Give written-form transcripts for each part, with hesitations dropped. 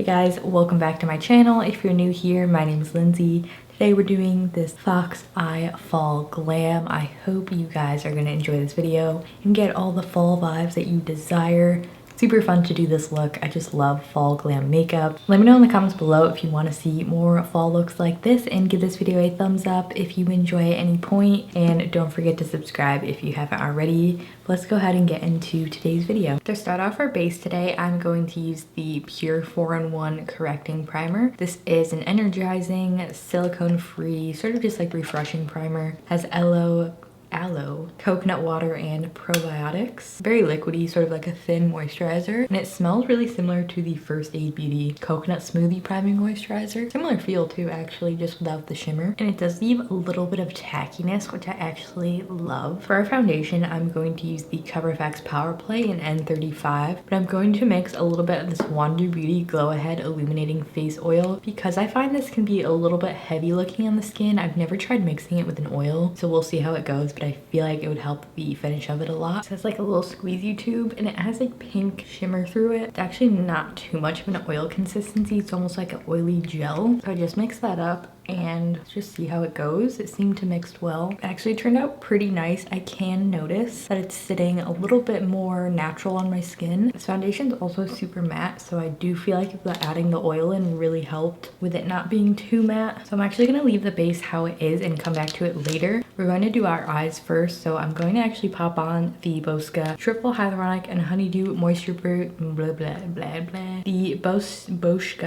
Hey guys, welcome back to my channel. If you're new here, my name is Lindsey. Today we're doing this Fox Eye Fall Glam. I hope you guys are going to enjoy this video and get all the fall vibes that you desire. Super fun to do this look. I just love fall glam makeup. Let me know in the comments below if you want to see more fall looks like this, and give this video a thumbs up if you enjoy at any point, and don't forget to subscribe if you haven't already. Let's go ahead and get into today's video. To start off our base today, I'm going to use the Pure 4-in-1 Correcting Primer. This is an energizing, silicone-free, sort of just like refreshing primer. Has aloe, coconut water, and probiotics. Very liquidy, sort of like a thin moisturizer, and it smells really similar to the First Aid Beauty Coconut Smoothie Priming Moisturizer. Similar feel too, actually, just without the shimmer. And it does leave a little bit of tackiness, which I actually love. For our foundation, I'm going to use the CoverFX Power Play in N35, but I'm going to mix a little bit of this Wondrous Beauty Glow Ahead Illuminating Face Oil because I find this can be a little bit heavy looking on the skin. I've never tried mixing it with an oil, so we'll see how it goes. But I feel like it would help the finish of it a lot. It has like a little squeezy tube, and it has like pink shimmer through it. It's actually not too much of an oil consistency. It's almost like an oily gel. So I just mix that up and just see how it goes. It seemed to mix well. It actually turned out pretty nice. I can notice that it's sitting a little bit more natural on my skin. This foundation is also super matte, so I do feel like adding the oil in really helped with it not being too matte. So I'm actually going to leave the base how it is and come back to it later. We're going to do our eyes first, so I'm going to actually pop on the Bosca Triple Hyaluronic and Honeydew Moisture the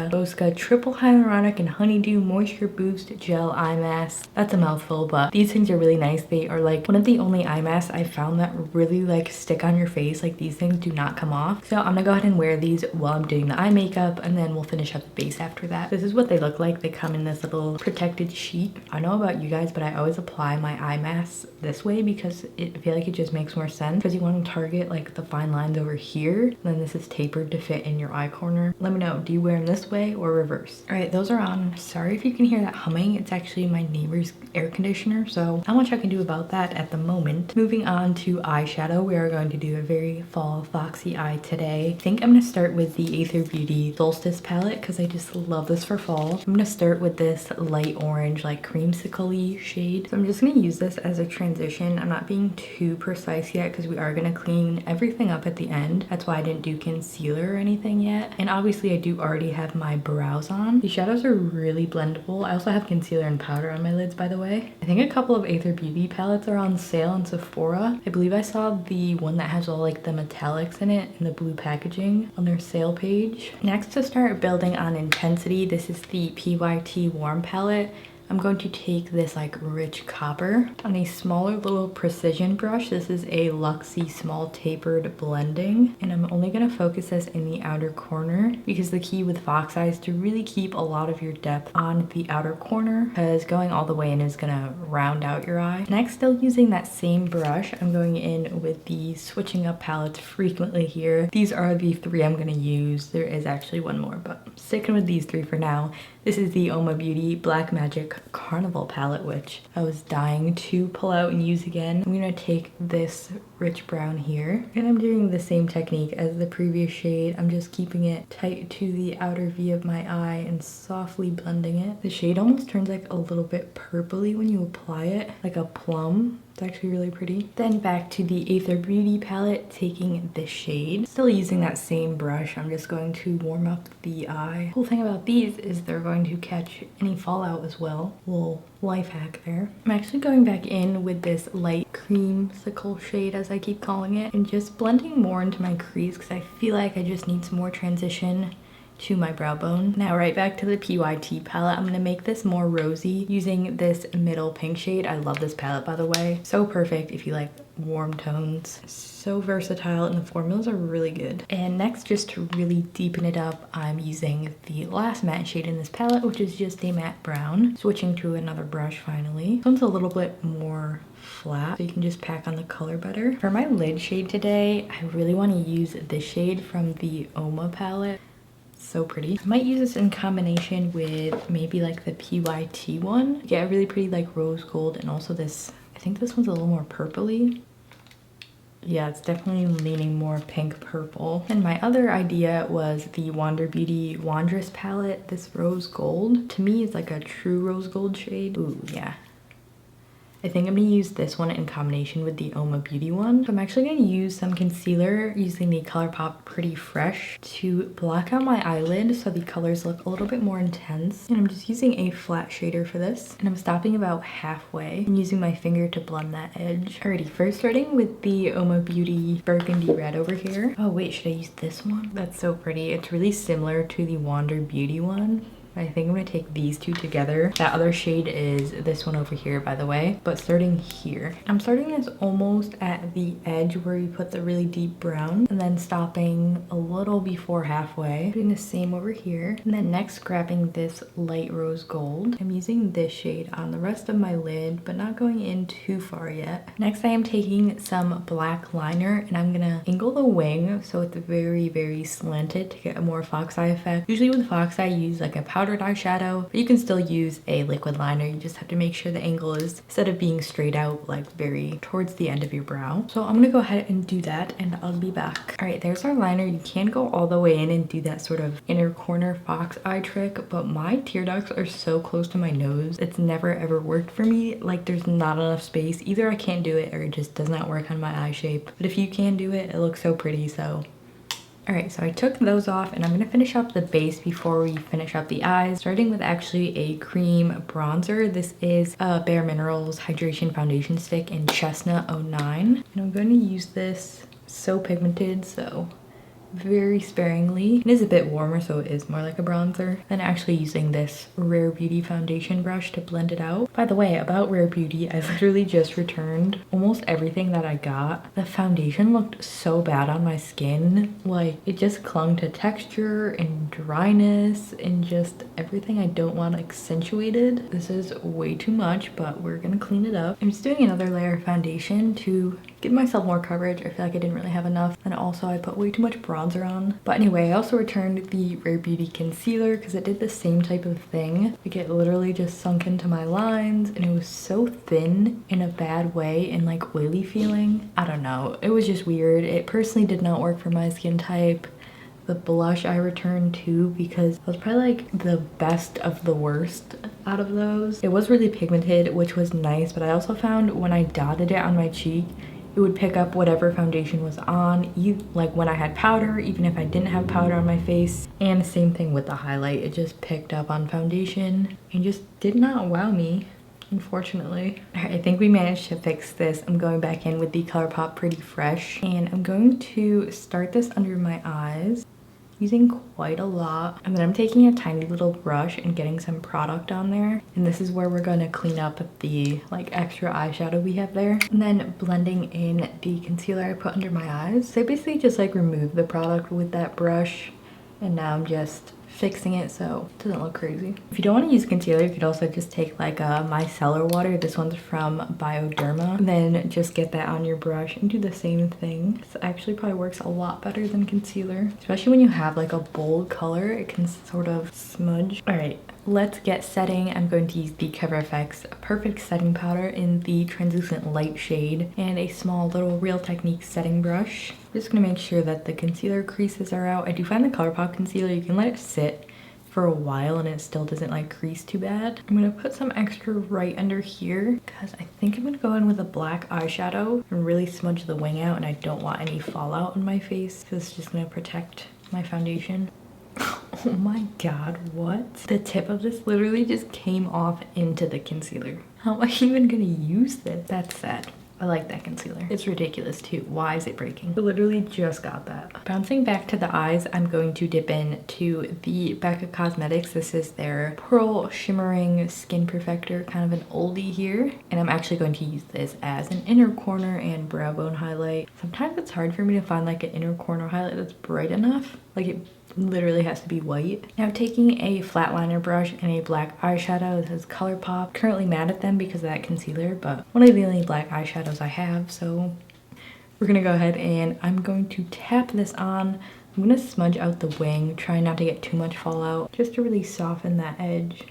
Bosca Triple Hyaluronic and Honeydew Moisture Boost Gel Eye Mask. That's a mouthful, but these things are really nice. They are like one of the only eye masks I found that really like stick on your face. Like, these things do not come off. So I'm gonna go ahead and wear these while I'm doing the eye makeup, and then we'll finish up the base after that. This is what they look like. They come in this little protected sheet. I know about you guys, but I always apply my eye masks this way because I feel like it just makes more sense, because you want to target like the fine lines over here, and then this is tapered to fit in your eye corner. Let me know, do you wear them this way or reverse? All right, those are on. Sorry if you can hear that humming. It's actually my neighbor's air conditioner, so not much I can do about that at the moment. Moving on to eyeshadow, we are going to do a very fall foxy eye today. I think I'm going to start with the Aether Beauty Solstice palette because I just love this for fall. I'm going to start with this light orange, like creamsicle-y shade. So I'm just going to use this as a transition. I'm not being too precise yet because we are going to clean everything up at the end. That's why I didn't do concealer or anything yet. And obviously I do already have my brows on. These shadows are really blendable. I also have concealer and powder on my lids, by the way. I think a couple of Aether Beauty palettes are on sale in Sephora. I believe I saw the one that has all like the metallics in it and the blue packaging on their sale page. Next, to start building on intensity, this is the Pyt Warm Palette. I'm going to take this like rich copper on a smaller little precision brush. This is a Luxie Small Tapered Blending, and I'm only going to focus this in the outer corner because the key with Fox Eye is to really keep a lot of your depth on the outer corner, because going all the way in is going to round out your eye. Next, still using that same brush, I'm going in with the Switching Up palettes frequently here. These are the three I'm going to use. There is actually one more, but I'm sticking with these three for now. This is the Oma Beauty Black Magic Carnival palette, which I was dying to pull out and use again. I'm gonna take this rich brown here, and I'm doing the same technique as the previous shade. I'm just keeping it tight to the outer V of my eye and softly blending it. The shade almost turns like a little bit purpley when you apply it, like a plum. It's actually really pretty. Then back to the Aether Beauty palette, taking this shade. Still using that same brush, I'm just going to warm up the eye. Cool thing about these is they're going to catch any fallout as well. Little life hack there. I'm actually going back in with this light creamsicle shade, as I keep calling it, and just blending more into my crease because I feel like I just need some more transition to my brow bone. Now right back to the Pyt palette. I'm gonna make this more rosy using this middle pink shade. I love this palette, by the way. So perfect if you like warm tones. So versatile, and the formulas are really good. And next, just to really deepen it up, I'm using the last matte shade in this palette, which is just a matte brown. Switching to another brush finally. This one's a little bit more flat, so you can just pack on the color better. For my lid shade today, I really want to use this shade from the Oma palette. So pretty. I might use this in combination with maybe like the Pyt one. Get a really pretty like rose gold, and also this, I think this one's a little more purpley. Yeah, it's definitely leaning more pink purple. And my other idea was the Wander Beauty Wondrous palette. This rose gold, to me, is like a true rose gold shade. Ooh, yeah. I think I'm gonna use this one in combination with the Oma Beauty one. So I'm actually gonna use some concealer using the ColourPop Pretty Fresh to black out my eyelid so the colors look a little bit more intense. And I'm just using a flat shader for this. And I'm stopping about halfway and using my finger to blend that edge. Alrighty, first starting with the Oma Beauty Burgundy Red over here. Oh wait, should I use this one? That's so pretty. It's really similar to the Wander Beauty one. I think I'm gonna take these two together. That other shade is this one over here, by the way. But starting here, I'm starting this almost at the edge where we put the really deep brown, and then stopping a little before halfway. Doing the same over here. And then next grabbing this light rose gold. I'm using this shade on the rest of my lid, but not going in too far yet. Next I am taking some black liner, and I'm gonna angle the wing so it's very, very slanted to get a more fox eye effect. Usually with fox eye, I use like a powdered eyeshadow, but you can still use a liquid liner. You just have to make sure the angle is, instead of being straight out, like very towards the end of your brow. So I'm gonna go ahead and do that, and I'll be back. All right, there's our liner. You can go all the way in and do that sort of inner corner fox eye trick, but my tear ducts are so close to my nose. It's never ever worked for me. Like, there's not enough space. Either I can't do it or it just does not work on my eye shape. But if you can do it, it looks so pretty. So alright, so I took those off, and I'm going to finish up the base before we finish up the eyes, starting with actually a cream bronzer. This is a Bare Minerals Hydration Foundation Stick in Chestnut 09. And I'm going to use this, so pigmented, so very sparingly. It is a bit warmer, so it is more like a bronzer. Then actually using this Rare Beauty foundation brush to blend it out. By the way, about Rare Beauty, I literally just returned almost everything that I got. The foundation looked so bad on my skin. Like, it just clung to texture and dryness and just everything I don't want accentuated. This is way too much, but we're gonna clean it up. I'm just doing another layer of foundation to give myself more coverage. I feel like I didn't really have enough. And also I put way too much bronzer on. But anyway, I also returned the Rare Beauty concealer because it did the same type of thing. Like, it literally just sunk into my lines, and it was so thin in a bad way and like oily feeling. I don't know. It was just weird. It personally did not work for my skin type. The blush I returned too because it was probably like the best of the worst out of those. It was really pigmented, which was nice, but I also found when I dotted it on my cheek, it would pick up whatever foundation was on, like when I had powder, even if I didn't have powder on my face. And the same thing with the highlight. It just picked up on foundation and just did not wow me, unfortunately. All right, I think we managed to fix this. I'm going back in with the ColourPop Pretty Fresh, and I'm going to start this under my eyes, using quite a lot. And then I'm taking a tiny little brush and getting some product on there. And this is where we're going to clean up the like extra eyeshadow we have there. And then blending in the concealer I put under my eyes. So I basically just like remove the product with that brush. And now I'm just fixing it so it doesn't look crazy. If you don't want to use concealer, you could also just take like a micellar water. This one's from Bioderma. And then just get that on your brush and do the same thing. This actually probably works a lot better than concealer, especially when you have like a bold color. It can sort of smudge. All right, let's get setting. I'm going to use the Cover FX Perfect Setting Powder in the translucent light shade and a small little Real Technique setting brush. I'm just gonna make sure that the concealer creases are out. I do find the ColourPop concealer, you can let it sit for a while and it still doesn't like crease too bad. I'm gonna put some extra right under here because I think I'm gonna go in with a black eyeshadow and really smudge the wing out, and I don't want any fallout on my face because it's just gonna protect my foundation. Oh my god, what? The tip of this literally just came off into the concealer. How am I even gonna use this? That's sad. I like that concealer. It's ridiculous too. Why is it breaking? I literally just got that. Bouncing back to the eyes, I'm going to dip in to the Becca Cosmetics. This is their Pearl Shimmering Skin Perfector, kind of an oldie here. And I'm actually going to use this as an inner corner and brow bone highlight. Sometimes it's hard for me to find like an inner corner highlight that's bright enough. Like, it literally has to be white. Now taking a flat liner brush and a black eyeshadow. This is ColourPop. Currently mad at them because of that concealer, but one of the only black eyeshadows I have, so we're gonna go ahead and I'm going to tap this on. I'm gonna smudge out the wing, try not to get too much fallout, just to really soften that edge,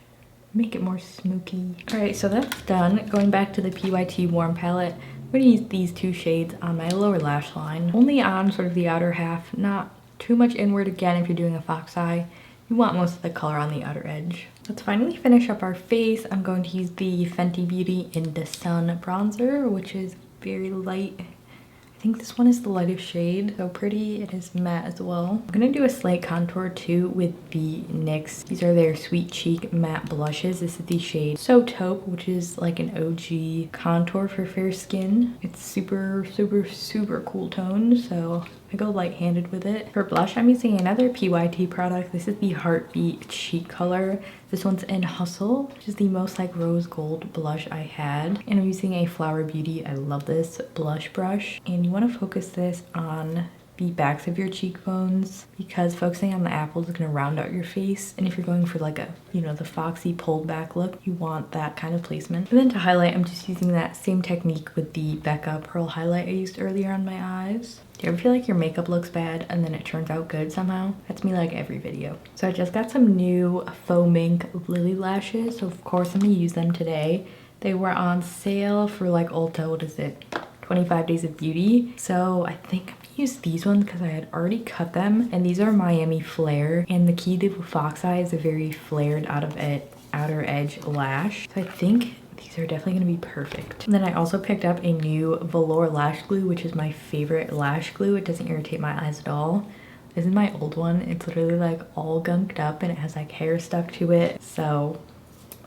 make it more smoky. All right, so that's done. Going back to the Pyt Warm Palette, I'm gonna use these two shades on my lower lash line, only on sort of the outer half, not too much inward. Again, if you're doing a fox eye, you want most of the color on the outer edge. Let's finally finish up our face. I'm going to use the Fenty Beauty in the Sun bronzer, which is very light. I think this one is the lightest shade, so pretty. It is matte as well. I'm gonna do a slight contour too with the NYX. These are their Sweet Cheek matte blushes. This is the shade So Taupe, which is like an OG contour for fair skin. It's super, super, super cool tone, so I go light-handed with it. For blush, I'm using another PYT product. This is the Heartbeat Cheek color. This one's in Hustle, which is the most like rose gold blush I had. And I'm using a Flower Beauty, I love this, blush brush. And you want to focus this on the backs of your cheekbones because focusing on the apples is going to round out your face. And if you're going for like a, you know, the foxy pulled back look, you want that kind of placement. And then to highlight, I'm just using that same technique with the Becca Pearl highlight I used earlier on my eyes. Do you ever feel like your makeup looks bad and then it turns out good somehow? That's me like every video. So I just got some new faux mink lily lashes, so of course I'm gonna use them today. They were on sale for like Ulta, what is it, 25 Days of Beauty. So I think I'm gonna use these ones because I had already cut them, and these are Miami Flare, and the key to fox eye is a very flared outer edge lash. So I think these are definitely going to be perfect. And then I also picked up a new Velour lash glue, which is my favorite lash glue. It doesn't irritate my eyes at all. This is my old one. It's literally like all gunked up and it has like hair stuck to it. So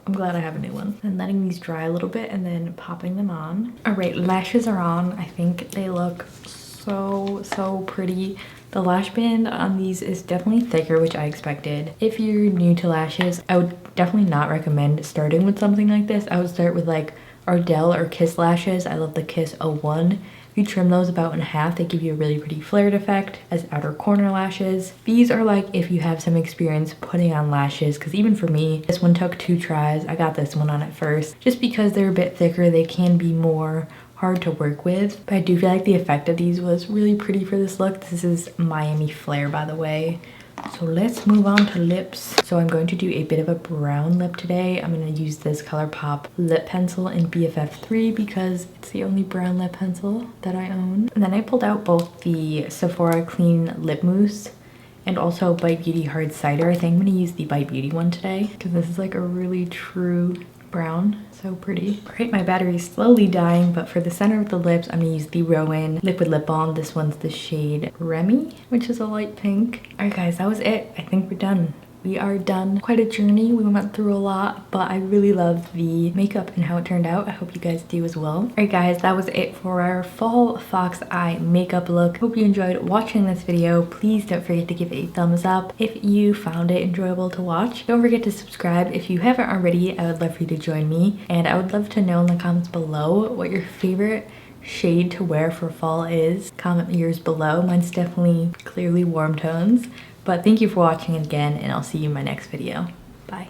I'm glad I have a new one. And letting these dry a little bit and then popping them on. All right, lashes are on. I think they look so pretty. The lash band on these is definitely thicker, which I expected. If you're new to lashes, I would definitely not recommend starting with something like this. I would start with like Ardell or Kiss lashes. I love the Kiss 01. If you trim those about in half, they give you a really pretty flared effect as outer corner lashes. These are like if you have some experience putting on lashes, because even for me, this one took 2 tries. I got this one on at first. Just because they're a bit thicker, they can be more hard to work with, but I do feel like the effect of these was really pretty for this look. This is Miami Flare, by the way. So let's move on to lips. So I'm going to do a bit of a brown lip today. I'm going to use this ColourPop lip pencil in BFF3 because it's the only brown lip pencil that I own. And then I pulled out both the Sephora Clean Lip Mousse and also Bite Beauty Hard Cider. I think I'm going to use the Bite Beauty one today because this is like a really true brown. So pretty. All right, my battery is slowly dying, but for the center of the lips, I'm gonna use the Rowan Liquid Lip Balm. This one's the shade Remy, which is a light pink. All right, guys, that was it. I think we're done. We are done. Quite a journey. We went through a lot, but I really loved the makeup and how it turned out. I hope you guys do as well. All right, guys, that was it for our fall fox eye makeup look. Hope you enjoyed watching this video. Please don't forget to give it a thumbs up if you found it enjoyable to watch. Don't forget to subscribe if you haven't already. I would love for you to join me, and I would love to know in the comments below what your favorite shade to wear for fall is. Comment yours below. Mine's definitely clearly warm tones. But thank you for watching again, and I'll see you in my next video. Bye.